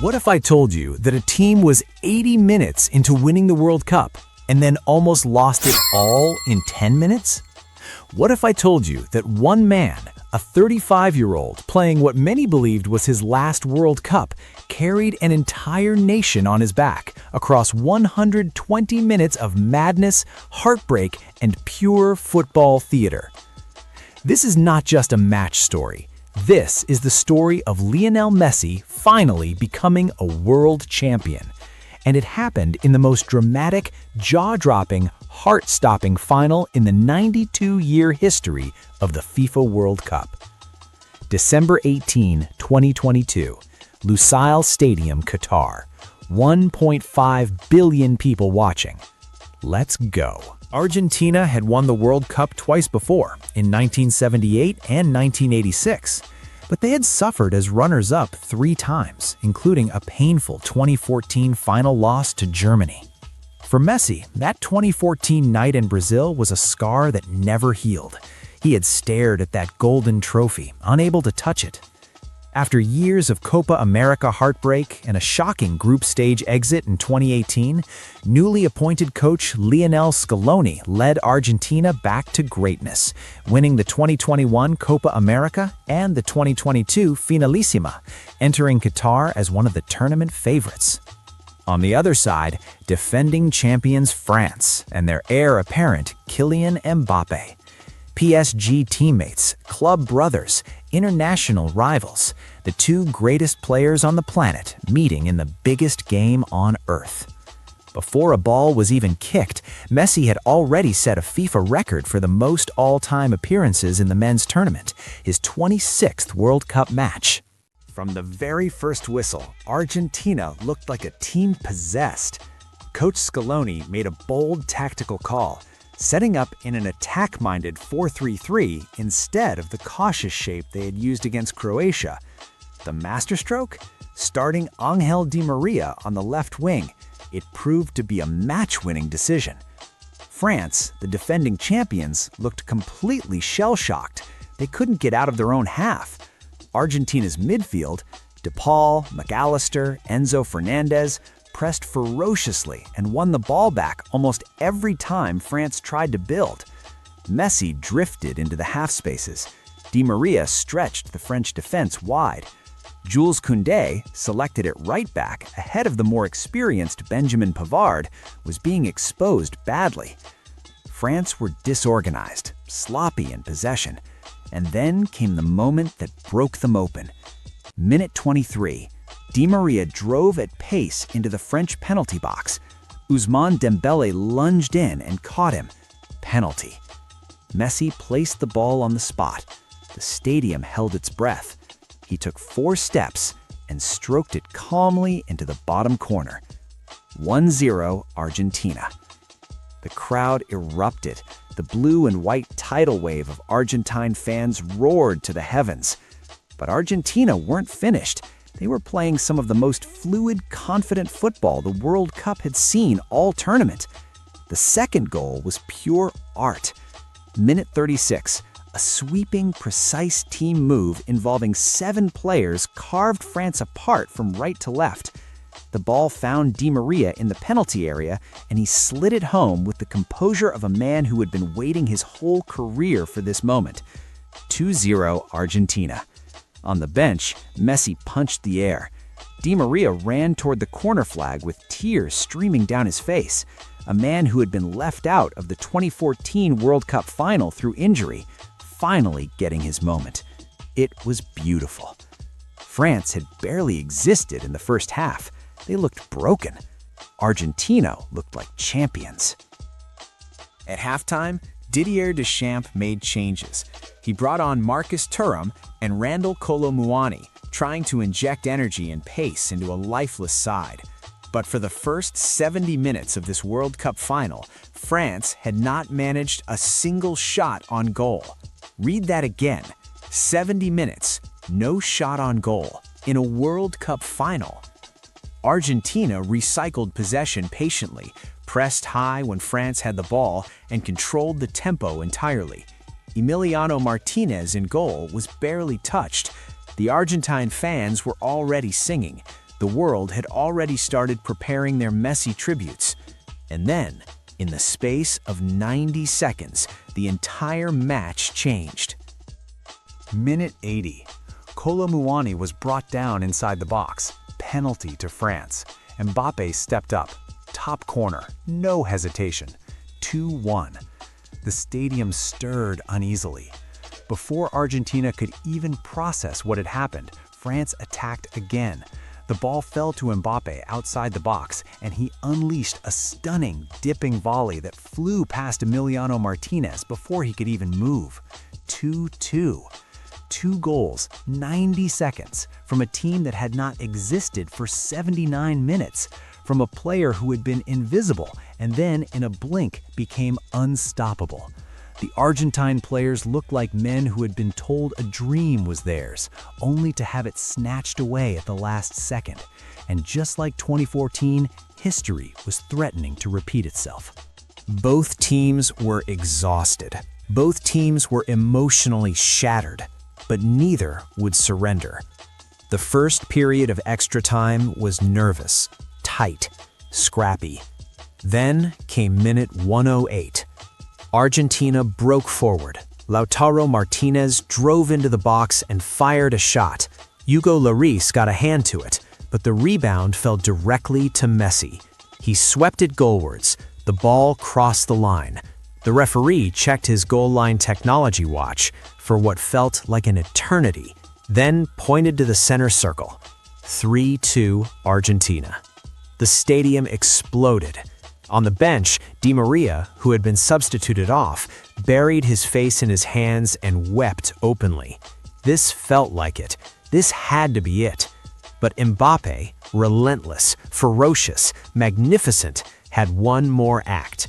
What if I told you that a team was 80 minutes into winning the World Cup and then almost lost it all in 10 minutes? What if I told you that one man, a 35-year-old playing what many believed was his last World Cup, carried an entire nation on his back across 120 minutes of madness, heartbreak, and pure football theater? This is not just a match story. This is the story of Lionel Messi finally becoming a world champion. And it happened in the most dramatic, jaw-dropping, heart-stopping final in the 92-year history of the FIFA World Cup. December 18, 2022, Lusail Stadium, Qatar. 1.5 billion people watching. Let's go. Argentina had won the World Cup twice before, in 1978 and 1986. But they had suffered as runners-up 3 times, including a painful 2014 final loss to Germany. For Messi, that 2014 night in Brazil was a scar that never healed. He had stared at that golden trophy, unable to touch it. After years of Copa America heartbreak and a shocking group stage exit in 2018, newly appointed coach Lionel Scaloni led Argentina back to greatness, winning the 2021 Copa America and the 2022 Finalissima, entering Qatar as one of the tournament favorites. On the other side, defending champions France and their heir apparent Kylian Mbappe. PSG teammates, club brothers, international rivals, the 2 greatest players on the planet meeting in the biggest game on earth. Before a ball was even kicked, Messi had already set a FIFA record for the most all-time appearances in the men's tournament, his 26th World Cup match. From the very first whistle, Argentina looked like a team possessed. Coach Scaloni made a bold tactical call, setting up in an attack-minded 4-3-3 instead of the cautious shape they had used against Croatia. The masterstroke? Starting Angel Di Maria on the left wing. It proved to be a match-winning decision. France, the defending champions, looked completely shell-shocked. They couldn't get out of their own half. Argentina's midfield, De Paul, McAllister, Enzo Fernandez, pressed ferociously and won the ball back almost every time France tried to build. Messi drifted into the half spaces. Di Maria stretched the French defense wide. Jules Koundé, selected at right back ahead of the more experienced Benjamin Pavard, was being exposed badly. France were disorganized, sloppy in possession. And then came the moment that broke them open. Minute 23. Di Maria drove at pace into the French penalty box. Ousmane Dembele lunged in and caught him. Penalty. Messi placed the ball on the spot. The stadium held its breath. He took 4 steps and stroked it calmly into the bottom corner. 1-0 Argentina. The crowd erupted. The blue and white tidal wave of Argentine fans roared to the heavens. But Argentina weren't finished. They were playing some of the most fluid, confident football the World Cup had seen all tournament. The second goal was pure art. Minute 36, a sweeping, precise team move involving 7 players carved France apart from right to left. The ball found Di Maria in the penalty area, and he slid it home with the composure of a man who had been waiting his whole career for this moment. 2-0 Argentina. On the bench, Messi punched the air. Di Maria ran toward the corner flag with tears streaming down his face. A man who had been left out of the 2014 World Cup final through injury, finally getting his moment. It was beautiful. France had barely existed in the first half. They looked broken. Argentina looked like champions. At halftime, Didier Deschamps made changes. He brought on Marcus Thuram and Randal Kolo Muani, trying to inject energy and pace into a lifeless side. But for the first 70 minutes of this World Cup final, France had not managed a single shot on goal. Read that again. 70 minutes, no shot on goal, in a World Cup final. Argentina recycled possession patiently, pressed high when France had the ball, and controlled the tempo entirely. Emiliano Martinez in goal was barely touched. The Argentine fans were already singing, The world had already started preparing their Messi tributes. And then, in the space of 90 seconds, the entire match changed. Minute 80. Kolo Muani was brought down inside the box. Penalty to France. Mbappe stepped up. Top corner. No hesitation. 2-1. The stadium stirred uneasily. Before Argentina could even process what had happened, France attacked again. The ball fell to Mbappe outside the box, and he unleashed a stunning, dipping volley that flew past Emiliano Martinez before he could even move. 2-2. 2 goals, 90 seconds, from a team that had not existed for 79 minutes, from a player who had been invisible and then, in a blink, became unstoppable. The Argentine players looked like men who had been told a dream was theirs, only to have it snatched away at the last second. And just like 2014, history was threatening to repeat itself. Both teams were exhausted. Both teams were emotionally shattered, but neither would surrender. The first period of extra time was nervous, tight, scrappy. Then came minute 108. Argentina broke forward. Lautaro Martinez drove into the box and fired a shot. Hugo Lloris got a hand to it, but the rebound fell directly to Messi. He swept it goalwards. The ball crossed the line. The referee checked his goal line technology watch for what felt like an eternity, then pointed to the center circle. 3-2 Argentina. The stadium exploded. On the bench, Di Maria, who had been substituted off, buried his face in his hands and wept openly. This felt like it. This had to be it. But Mbappe, relentless, ferocious, magnificent, had one more act.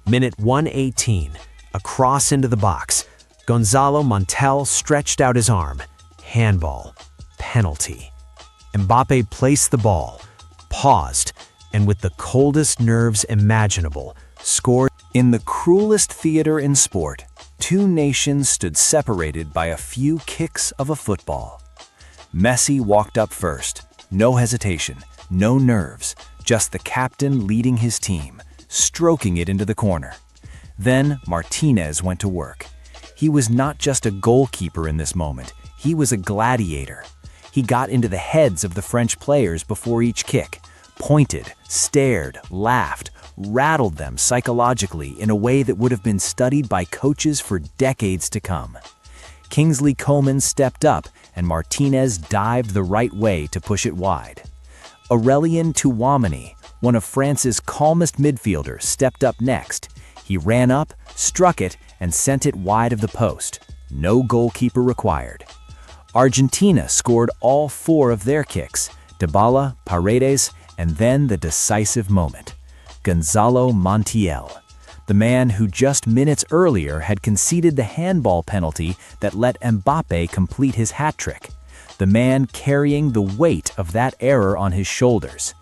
Minute 118, a cross into the box. Gonzalo Montiel stretched out his arm. Handball. Penalty. Mbappe placed the ball, paused, and with the coldest nerves imaginable, scored. In the cruelest theater in sport, 2 nations stood separated by a few kicks of a football. Messi walked up first. No hesitation, no nerves, just the captain leading his team, stroking it into the corner. Then Martinez went to work. He was not just a goalkeeper in this moment, he was a gladiator. He got into the heads of the French players before each kick, pointed, stared, laughed, rattled them psychologically in a way that would have been studied by coaches for decades to come. Kingsley Coman stepped up and Martinez dived the right way to push it wide. Aurélien Tchouaméni, one of France's calmest midfielders, stepped up next. He ran up, struck it, and sent it wide of the post. No goalkeeper required. Argentina scored all 4 of their kicks, Dybala, Paredes, and then the decisive moment. Gonzalo Montiel, the man who just minutes earlier had conceded the handball penalty that let Mbappe complete his hat trick. The man carrying the weight of that error on his shoulders.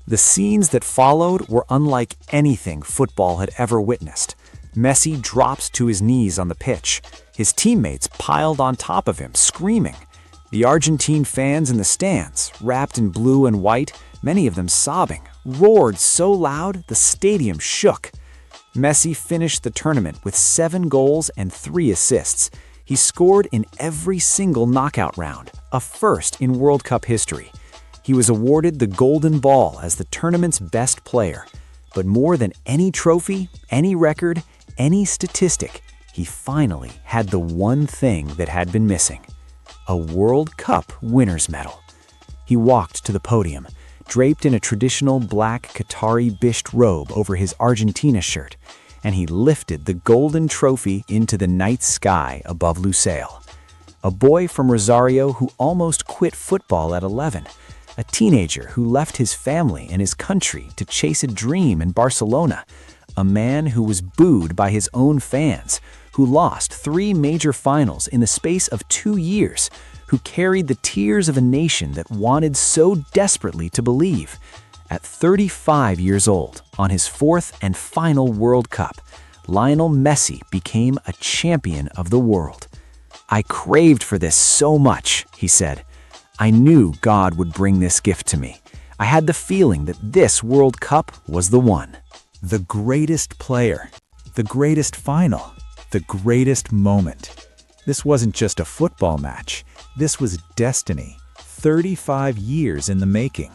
The scenes that followed were unlike anything football had ever witnessed. Messi dropped to his knees on the pitch. His teammates piled on top of him, screaming. The Argentine fans in the stands, wrapped in blue and white, many of them sobbing, roared so loud the stadium shook. Messi finished the tournament with 7 goals and 3 assists. He scored in every single knockout round, a first in World Cup history. He was awarded the Golden Ball as the tournament's best player. But more than any trophy, any record, any statistic, he finally had the one thing that had been missing: a World Cup winner's medal. He walked to the podium, draped in a traditional black Qatari bisht robe over his Argentina shirt, and he lifted the golden trophy into the night sky above Lusail. A boy from Rosario who almost quit football at 11, a teenager who left his family and his country to chase a dream in Barcelona, a man who was booed by his own fans, who lost 3 major finals in the space of 2 years, who carried the tears of a nation that wanted so desperately to believe. At 35 years old, on his 4th and final World Cup, Lionel Messi became a champion of the world. "I craved for this so much," he said. I knew God would bring this gift to me. I had the feeling that this World Cup was the one. The greatest player, the greatest final, the greatest moment. This wasn't just a football match. This was destiny, 35 years in the making.